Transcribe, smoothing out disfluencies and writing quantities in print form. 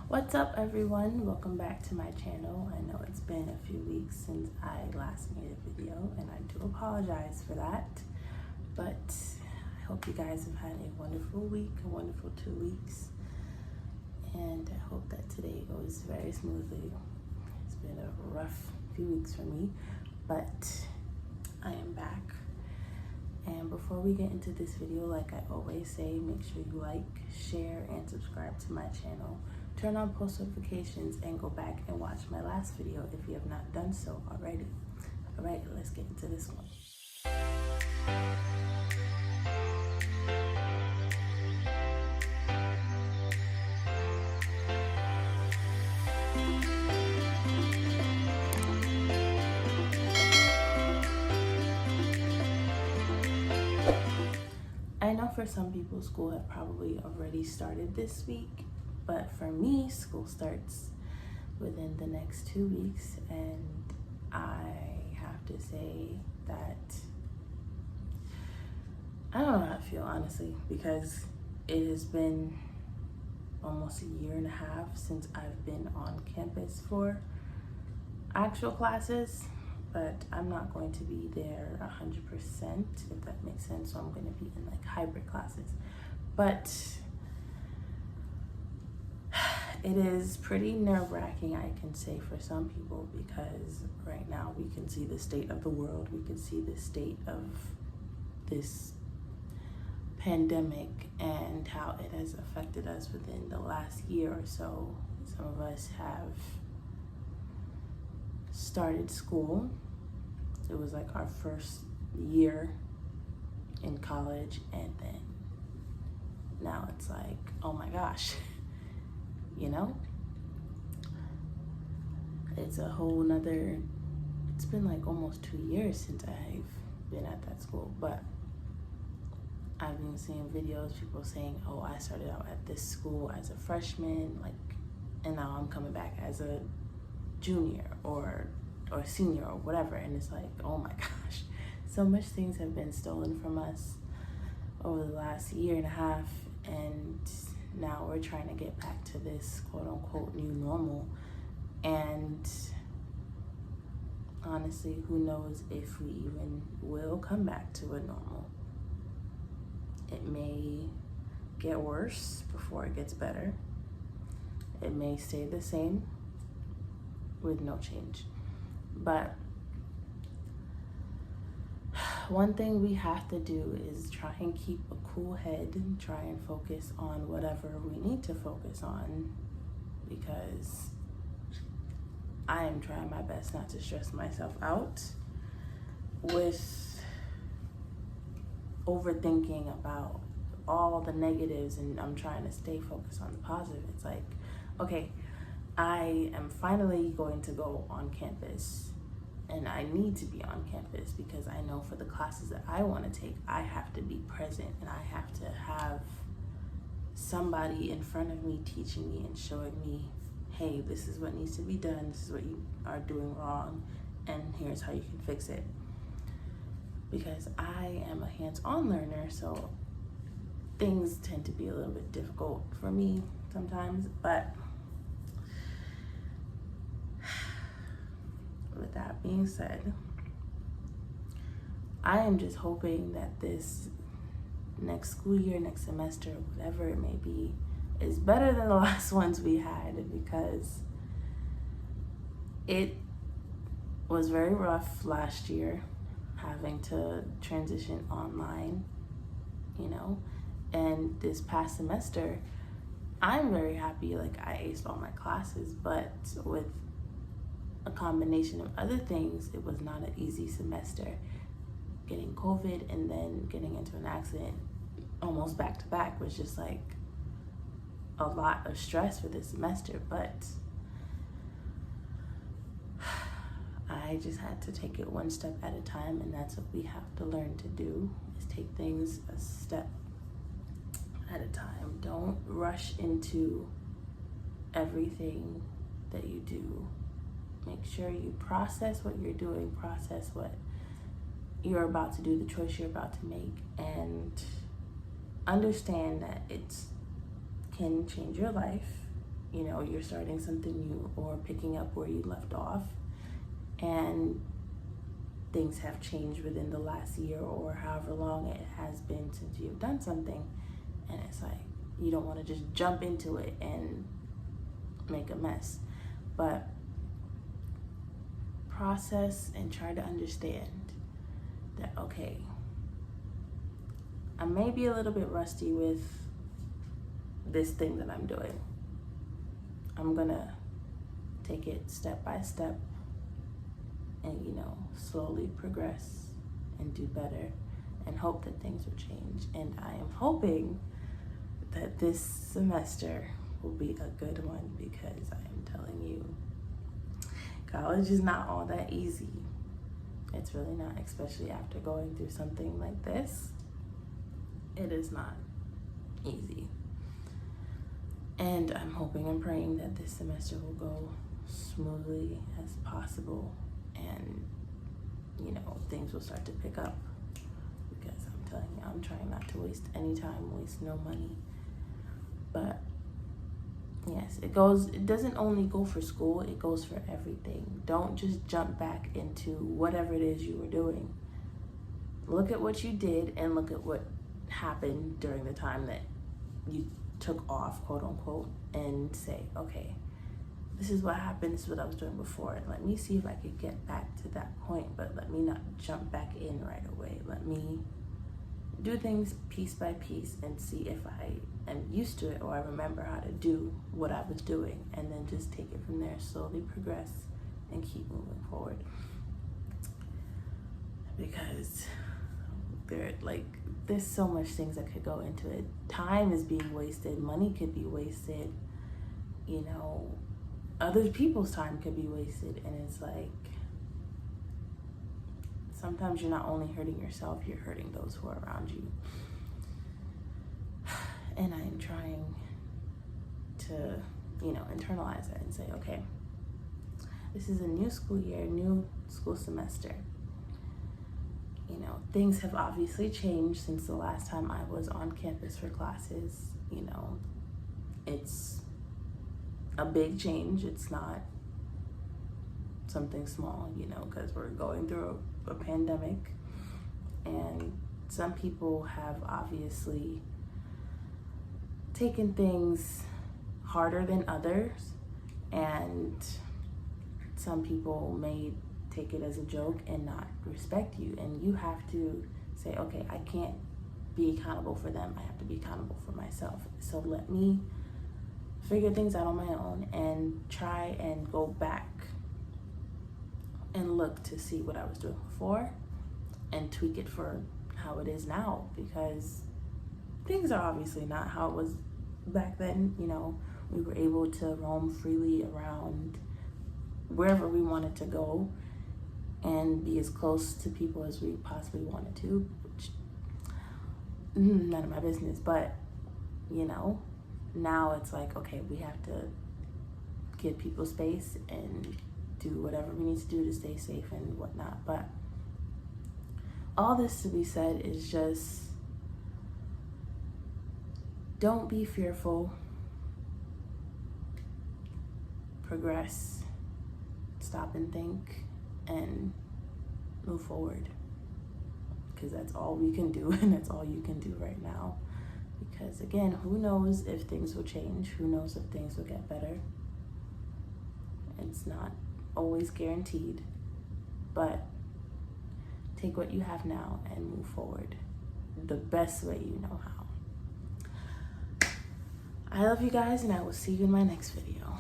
What's up, everyone? Welcome back to my channel. I know it's been a few weeks since I last made a video, and I do apologize for that. But I hope you guys have had a wonderful week, a wonderful 2 weeks, and I hope that today goes very smoothly. It's been a rough few weeks for me, but I am back. And before we get into this video, like I always say, make sure you like, share, and subscribe to my channel. Turn on post notifications and go back and watch my last video if you have not done so already. All right, let's get into this one. I know for some people, school had probably already started this week, but for me, school starts within the next 2 weeks, and I have to say that I don't know how to feel, honestly, because it has been almost a year and a half since I've been on campus for actual classes, but I'm not going to be there 100%, if that makes sense. So I'm going to be in like hybrid classes, but it is pretty nerve-wracking, I can say, for some people, because right now we can see the state of the world. We can see the state of this pandemic and how it has affected us within the last year or so. Some of us have started school. It was like our first year in college, and then now it's like, oh my gosh, you know? It's a whole nother, it's been like almost 2 years since I've been at that school, but I've been seeing videos, people saying, oh, I started out at this school as a freshman, like, and now I'm coming back as a junior or senior or whatever. And it's like, oh my gosh, so much things have been stolen from us over the last year and a half, and now we're trying to get back to this quote unquote new normal. And honestly, who knows if we even will come back to a normal. It may get worse before it gets better. It may stay the same with no change. But one thing we have to do is try and keep a cool head and try and focus on whatever we need to focus on, because I am trying my best not to stress myself out with overthinking about all the negatives, and I'm trying to stay focused on the positive. It's like, okay, I am finally going to go on campus, and I need to be on campus because I know for the classes that I want to take, I have to be present, and I have to have somebody in front of me teaching me and showing me, hey, this is what needs to be done, this is what you are doing wrong, and here's how you can fix it. Because I am a hands-on learner, so things tend to be a little bit difficult for me sometimes. But with that being said, I am just hoping that this next school year, next semester, whatever it may be, is better than the last ones we had, because it was very rough last year having to transition online, you know. And this past semester, I'm very happy, like I aced all my classes, but with a combination of other things, it was not an easy semester. Getting COVID and then getting into an accident almost back to back was just like a lot of stress for this semester. But I just had to take it one step at a time, and that's what we have to learn to do, is take things a step at a time. Don't rush into everything that you do. Make sure you process what you're doing, process what you're about to do, the choice you're about to make, and understand that it can change your life. you know, you're starting something new or picking up where you left off, and things have changed within the last year or however long it has been since you've done something, and it's like you don't want to just jump into it and make a mess, but process and try to understand that, okay, I may be a little bit rusty with this thing that I'm doing. I'm gonna take it step by step and, you know, slowly progress and do better and hope that things will change. And I am hoping that this semester will be a good one, because I am telling you, college is not all that easy. It's really not, especially after going through something like this. It is not easy. And I'm hoping and praying that this semester will go smoothly as possible, and, you know, things will start to pick up, because I'm telling you, I'm trying not to waste any time, waste no money. But yes, it doesn't only go for school, it goes for everything. Don't just jump back into whatever it is you were doing. Look at what you did and look at what happened during the time that you took off, quote unquote, and say, okay, this is what happened, this is what I was doing before, and let me see if I could get back to that point, but let me not jump back in right away. Let me do things piece by piece and see if I am used to it or I remember how to do what I was doing, and then just take it from there, slowly progress and keep moving forward. Because there's so much things that could go into it. Time is being wasted, money could be wasted, you know, other people's time could be wasted, and it's like, sometimes you're not only hurting yourself, you're hurting those who are around you. And I am trying to, you know, internalize that and say, okay, this is a new school year, new school semester. You know, things have obviously changed since the last time I was on campus for classes. You know, it's a big change. It's not something small, you know, because we're going through a pandemic, and some people have obviously taken things harder than others, and some people may take it as a joke and not respect you, and you have to say, okay, I can't be accountable for them, I have to be accountable for myself. So let me figure things out on my own and try and go back and look to see what I was doing before and tweak it for how it is now, because things are obviously not how it was back then. You know, we were able to roam freely around wherever we wanted to go and be as close to people as we possibly wanted to, which none of my business. But, you know, now it's like, okay, we have to give people space and do whatever we need to do to stay safe and whatnot. But all this to be said is just, don't be fearful. Progress. Stop and think and move forward, because that's all we can do, and that's all you can do right now. Because again, who knows if things will change? Who knows if things will get better? It's not always guaranteed, but take what you have now and move forward the best way you know how. I love you guys, and I will see you in my next video.